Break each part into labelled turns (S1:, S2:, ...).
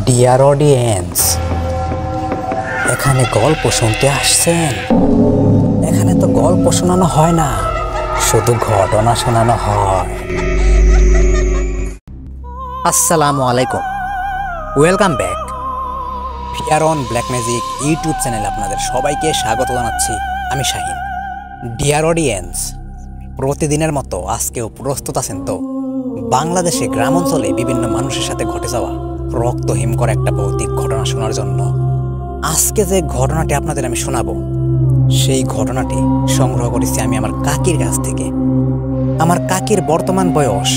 S1: Dear audience, এখানে গল্প শুনতে আসছেন? এখানে তো গল্প শোনানো হয় না, শুধু ঘটনা শোনানো হয়। আসসালামু আলাইকুম, welcome back. Fear on black magic YouTube চ্যানেলে আপনাদের সবাইকে স্বাগত জানাচ্ছি। আমি শাহিন। ডিয়ার অডিয়েন্স, প্রতিদিনের মতো আজকেও প্রস্তুত আছেন তো? বাংলাদেশে গ্রাম অঞ্চলে বিভিন্ন মানুষের সাথে ঘটে যাওয়া রক্তহীন করা একটা ভৌতিক ঘটনা শোনার জন্য। আজকে যে ঘটনাটি আপনাদের আমি শোনাবো, সেই ঘটনাটি সংগ্রহ করেছি আমি আমার কাকির কাছ থেকে। আমার কাকির বর্তমান বয়স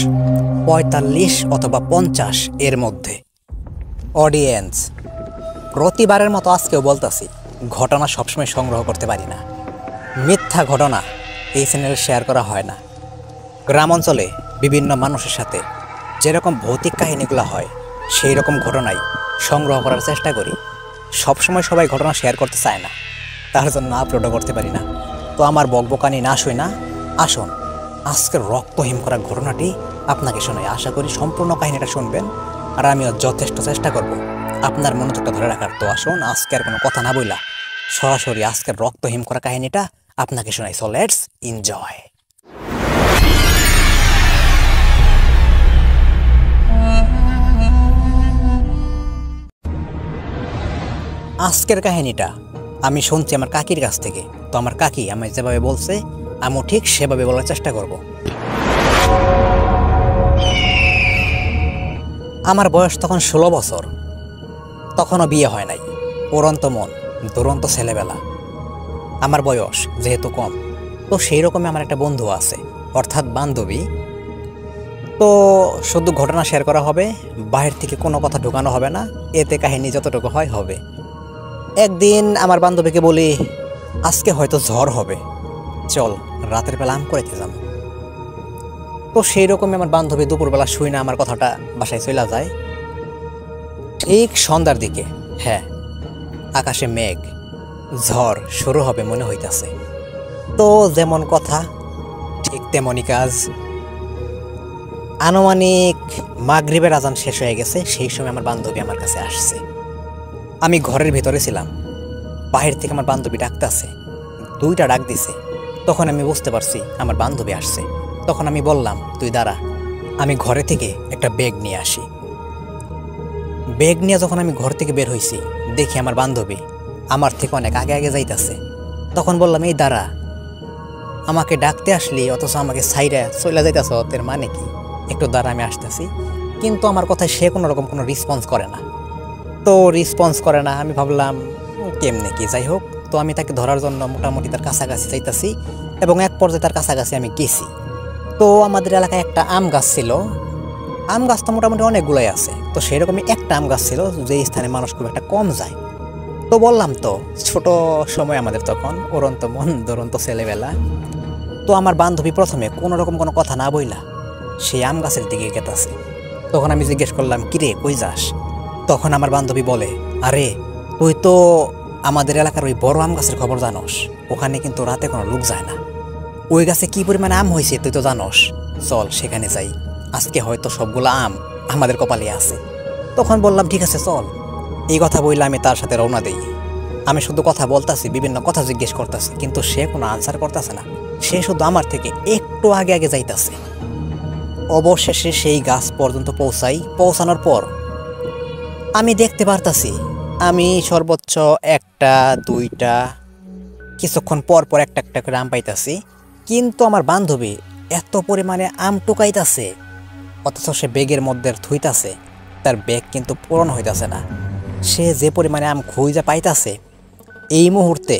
S1: ৪৫ অথবা ৫০ এর মধ্যে। অডিয়েন্স, প্রতিবারের মতো আজকেও বলতেছি, ঘটনা সবসময় সংগ্রহ করতে পারি না। মিথ্যা ঘটনা এই চ্যানেলে শেয়ার করা হয় না। গ্রাম অঞ্চলে বিভিন্ন মানুষের সাথে যেরকম ভৌতিক কাহিনীগুলো হয়, সেই রকম ঘটনাই সংগ্রহ করার চেষ্টা করি। সবসময় সবাই ঘটনা শেয়ার করতে চায় না, তার জন্য আপলোডও করতে পারি না। তো আমার বকবকানি না শুই না, আসুন আজকের রক্তহীন করা ঘটনাটি আপনাকে শোনাই। আশা করি সম্পূর্ণ কাহিনীটা শুনবেন, আর আমিও যথেষ্ট চেষ্টা করব আপনার মনোযোগটা ধরে রাখার। তো আসুন আজকে আর কোনো কথা না বইলা সরাসরি আজকের রক্তহীন করা কাহিনীটা আপনাকে শোনাই। So let's enjoy. আজকের কাহিনীটা আমি শুনছি আমার কাকির কাছ থেকে। তো আমার কাকি আমায় যেভাবে বলছে, আমিও ঠিক সেভাবে বলার চেষ্টা করব। আমার বয়স তখন ১৬ বছর। তখনও বিয়ে হয় নাই। পড়ন্ত মন, দুরন্ত ছেলেবেলা। আমার বয়স যেহেতু কম, তো সেই রকমই আমার একটা বন্ধু আছে, অর্থাৎ বান্ধবী। তো শুধু ঘটনা শেয়ার করা হবে, বাহির থেকে কোনো কথা ঢোকানো হবে না। এতে কাহিনী যতটুকু হয় হবে। একদিন আমার বান্ধবীকে বলি, আজকে হয়তো ঝড় হবে, চল রাতের বেলা আম কুড়াইতে যাব। তো সেই রকমই আমার বান্ধবী দুপুরবেলা শুই না আমার কথাটা, বাসায় চলে যায়। ঠিক সন্ধ্যার দিকে, হ্যাঁ, আকাশে মেঘ, ঝড় শুরু হবে মনে হইতাছে। তো যেমন কথা ঠিক তেমনই কাজ। আনুমানিক মাগরিবের আজান শেষ হয়ে গেছে, সেই সময় আমার বান্ধবী আমার কাছে আসছে। আমি ঘরের ভিতরে ছিলাম, বাহির থেকে আমার বান্ধবী ডাকতেছে, ২টা ডাক দিছে। তখন আমি বুঝতে পারছি আমার বান্ধবী আসছে। তখন আমি বললাম, তুই দাঁড়া, আমি ঘরে থেকে একটা ব্যাগ নিয়ে আসি। ব্যাগ নিয়ে যখন আমি ঘর থেকে বের হয়েছি, দেখি আমার বান্ধবী আমার থেকে অনেক আগে আগে যাইতেছে। তখন বললাম, এই দাঁড়া, আমাকে ডাকতে আসলি অথচ আমাকে সাইডে চলে যাইতেছ, এর মানে কি? একটু দাঁড়া, আমি আসতেছি। কিন্তু আমার কথায় সে কোনো রকম কোনো রেসপন্স করে না। তো রেসপন্স করে না, আমি ভাবলাম কেমনে কি, যাই হোক। তো আমি তাকে ধরার জন্য মোটামুটি তার কাছাকাছি যাইতাছি, এবং এক পর্যায়ে তার কাছাকাছি আমি গেছি। তো আমাদের এলাকায় একটা আম গাছ ছিল। আম গাছ তো মোটামুটি অনেকগুলোই আছে। তো সেরকমই একটা আম গাছ ছিল, যে স্থানে মানুষ খুব একটা কম যায়। তো বললাম তো, ছোট সময় আমাদের তখন, উড়ন্ত মন দুরন্ত ছেলেবেলা। তো আমার বান্ধবী প্রথমে কোনো রকম কোনো কথা না বইলা সেই আম গাছের দিকে গেতাছে। তখন আমি জিজ্ঞেস করলাম, কিরে কই যাস? তখন আমার বান্ধবী বলে, আরে তুই তো আমাদের এলাকার ওই বড় আম গাছের খবর জানোস, ওখানে কিন্তু রাতে কোনো লোক যায় না। ওই গাছে কি পরিমাণে আম হয়েছে তুই তো জানোস, চল সেখানে যাই, আজকে হয়তো সবগুলো আম আমাদের কপালে আছে। তখন বললাম, ঠিক আছে চল। এই কথা বললে আমি তার সাথে রওনা দিই। আমি শুধু কথা বলতাছি, বিভিন্ন কথা জিজ্ঞেস করতেছি, কিন্তু সে কোনো আনসার করতেছে না। সে শুধু আমার থেকে একটু আগে আগে যাইতাছে। অবশেষে সেই গাছ পর্যন্ত পৌঁছানোর পর আমি দেখতে পারতাছি, আমি সর্বোচ্চ 1টা 2টা, কিছুক্ষণ পর পর একটা একটা করে আম পাইতাছি। কিন্তু আমার বান্ধবী এত পরিমাণে আম টুকাইতাছে, অথচ সে ব্যাগের মধ্যে থুইতাছে, তার ব্যাগ কিন্তু পূরণ হইতাছে না। সে যে পরিমাণে আম খুঁজে পাইতাছে, এই মুহূর্তে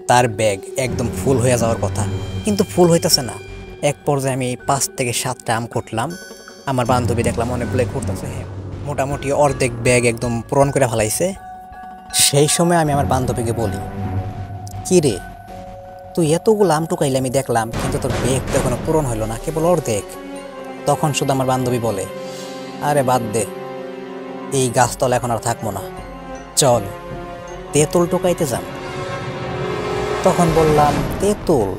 S1: তার ব্যাগ একদম ফুল হয়ে যাওয়ার কথা, কিন্তু ফুল হইতাছে না। এক পর্যায়ে আমি 5 থেকে 7টা আম কুটলাম। আমার বান্ধবী দেখলাম অনেকগুলোই কুটতেছে, মোটামুটি অর্ধেক ব্যাগ একদম পূরণ করে ফেলাইছে। সেই সময় আমি আমার বান্ধবীকে বলি, কি রে, তুই এতগুলো আম টুকাইলে আমি দেখলাম, কিন্তু তোর ব্যাগ তো এখনো পূরণ হইল না, কেবল অর্ধেক। তখন শুধু আমার বান্ধবী বলে, আরে বাদ দে, এই গাছতলা এখন আর থাকবো না, চল তেঁতুল টুকাইতে যান। তখন বললাম, তেঁতুল?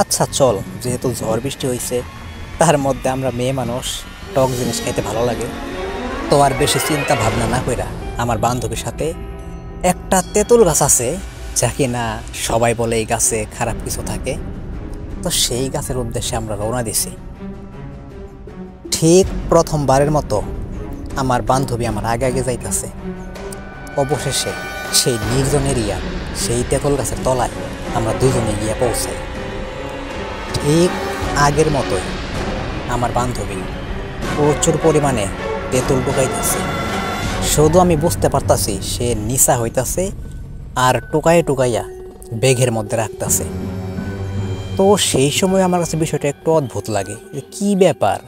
S1: আচ্ছা চল, যেহেতু ঝড় বৃষ্টি হয়েছে, তার মধ্যে আমরা মেয়ে মানুষ, টক জিনিস খাইতে ভালো লাগে। তো আর বেশি চিন্তা ভাবনা না কইরা আমার বান্ধবীর সাথে একটা তেঁতুল গাছ আছে, যা কিনা সবাই বলে এই গাছে খারাপ কিছু থাকে, তো সেই গাছের উদ্দেশ্যে আমরা রওনা দিছি। ঠিক প্রথমবারের মতো আমার বান্ধবী আমার আগে আগে যাইতেছে। অবশেষে সেই নির্জন এরিয়া, সেই তেঁতুল গাছের তলায় আমরা দুজনে গিয়ে পৌঁছাই। ঠিক আগের মতোই আমার বান্ধবী প্রচুর পরিমাণে তেঁতুল টোকাইতেছে। শুধু আমি বুঝতে পারতাছি সে নিশা হইতাছে আর টোকাইয়া টোকাইয়া ব্যাগের মধ্যে রাখতেছে। তো সেই সময় আমার কাছে বিষয়টা একটু অদ্ভুত লাগে, কি ব্যাপার,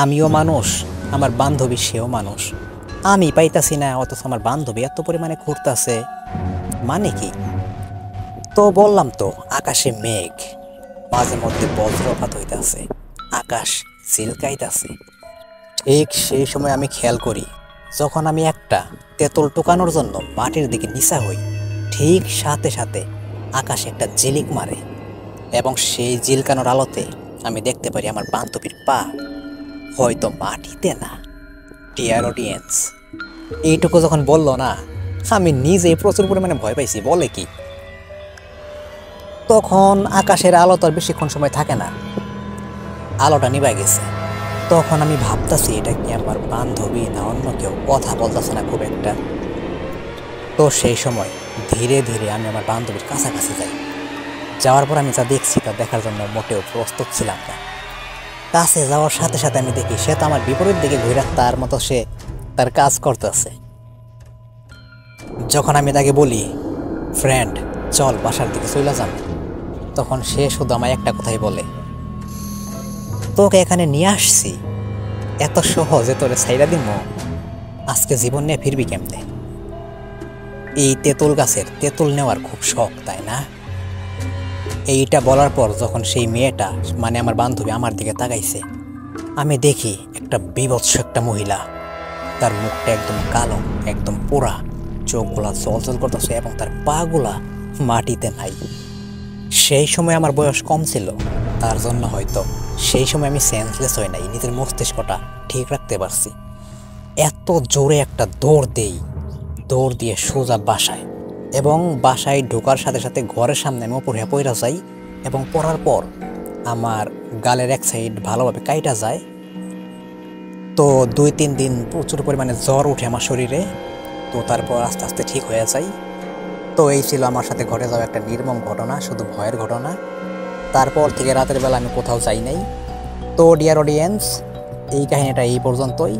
S1: আমিও মানুষ, আমার বান্ধবী সেও মানুষ, আমি পাইতাছি না অথচ আমার বান্ধবী এত পরিমাণে ঘুরতেছে, মানে কি? তো বললাম তো, আকাশে মেঘ, মাঝে মধ্যে বজ্রপাত হইতাছে, আকাশ চিলকাইতাছে। ঠিক সেই সময় আমি খেয়াল করি, যখন আমি একটা তেঁতুল টোকানোর জন্য মাটির দিকে নিচা হই, ঠিক সাথে সাথে আকাশে একটা ঝিলিক মারে এবং সেই ঝিলকানোর আলোতে আমি দেখতে পারি আমার বান্ধবীর পা, হয়তো মাটিতে না। ডিয়ার অডিয়েন্স, এইটুকু যখন বললো না, আমি নিজেই প্রচুর পরিমাণে ভয় পাইছি, বলে কি। তখন আকাশের আলো তো আর বেশিক্ষণ সময় থাকে না, আলোটা নিভে গেছে। তখন আমি ভাবতেছি এটা কি আমার বান্ধবী না অন্য কেউ, কথা বলতেছে না খুব একটা। তো সেই সময় ধীরে ধীরে আমি আমার বান্ধবীর কাছাকাছি যাই। যাওয়ার পর আমি যা দেখছি তা দেখার জন্য মোটেও প্রস্তুত ছিলাম না। কাছে যাওয়ার সাথে সাথে আমি দেখি সে তো আমার বিপরীত দিকে ঘুরে তার মতো সে তার কাজ করতেছে। যখন আমি তাকে বলি, ফ্রেন্ড চল বাসার দিকে চলে যান, তখন সে শুধু আমায় একটা কথাই বলে, তোকে এখানে নিয়ে আসছি, এত সহজে তোরে ছাইরা দিব, আজকে জীবন নিয়ে ফিরবি কেমনে? এই তেঁতুল গাছের তেঁতুল নেওয়ার খুব শখ, তাই না? এইটা বলার পর যখন সেই মেয়েটা, মানে আমার বান্ধবী, আমার দিকে তাকাইছে, আমি দেখি একটা বীভৎস একটা মহিলা, তার মুখটা একদম কালো, একদম পোড়া, চোখগুলা জলজল করতেছে এবং তার পাগুলা মাটিতে নাই। সেই সময় আমার বয়স কম ছিল, তার জন্য হয়তো সেই সময় আমি সেন্সলেস হই নাই, নিজের মস্তিষ্কটা ঠিক রাখতে পারছি। এত জোরে একটা দৌড় দেই, দৌড় দিয়ে সোজা বাসায়, এবং বাসায় ঢোকার সাথে সাথে ঘরের সামনে আমি উপরে পইরা যাই এবং পড়ার পর আমার গালের এক সাইড ভালোভাবে কাইটা যায়। তো 2-3 দিন প্রচুর পরিমাণে জ্বর উঠে আমার শরীরে, তো তারপর আস্তে আস্তে ঠিক হয়ে যায়। তো এই ছিল আমার সাথে ঘটে যাওয়া একটা নির্মম ঘটনা, শুধু ভয়ের ঘটনা। তারপর থেকে রাতের বেলা আমি কোথাও যাই নাই। তো ডিয়ার অডিয়েন্স, এই কাহিনীটা এই পর্যন্তই।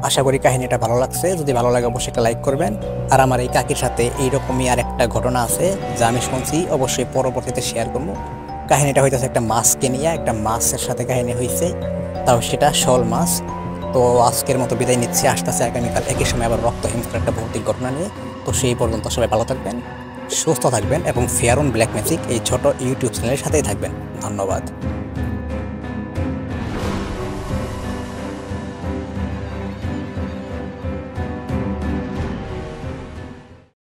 S1: আশা করি কাহিনীটা ভালো লাগছে, যদি ভালো লাগে অবশ্যই একটা লাইক করবেন। আর আমার এই কাকির সাথে এইরকমই আর একটা ঘটনা আছে যা আমি শুনছি, অবশ্যই পরবর্তীতে শেয়ার করবো। কাহিনীটা হইতেছে একটা মাছকে নিয়ে, একটা মাছের সাথে কাহিনী হয়েছে, তাও সেটা শোল মাছ। তো আজকের মতো বিদায় নিচ্ছি, আসতেছে আগামীকাল একই সময় আবার রক্তহীনতার একটা ভৌতিক ঘটনা নিয়ে। তো সেই পর্যন্ত সবাই ভালো থাকবেন, সুস্থ থাকবেন এবং ফেয়ার অন ব্ল্যাক ম্যাজিক এই ছোট ইউটিউব চ্যানেলের সাথেই থাকবেন। ধন্যবাদ।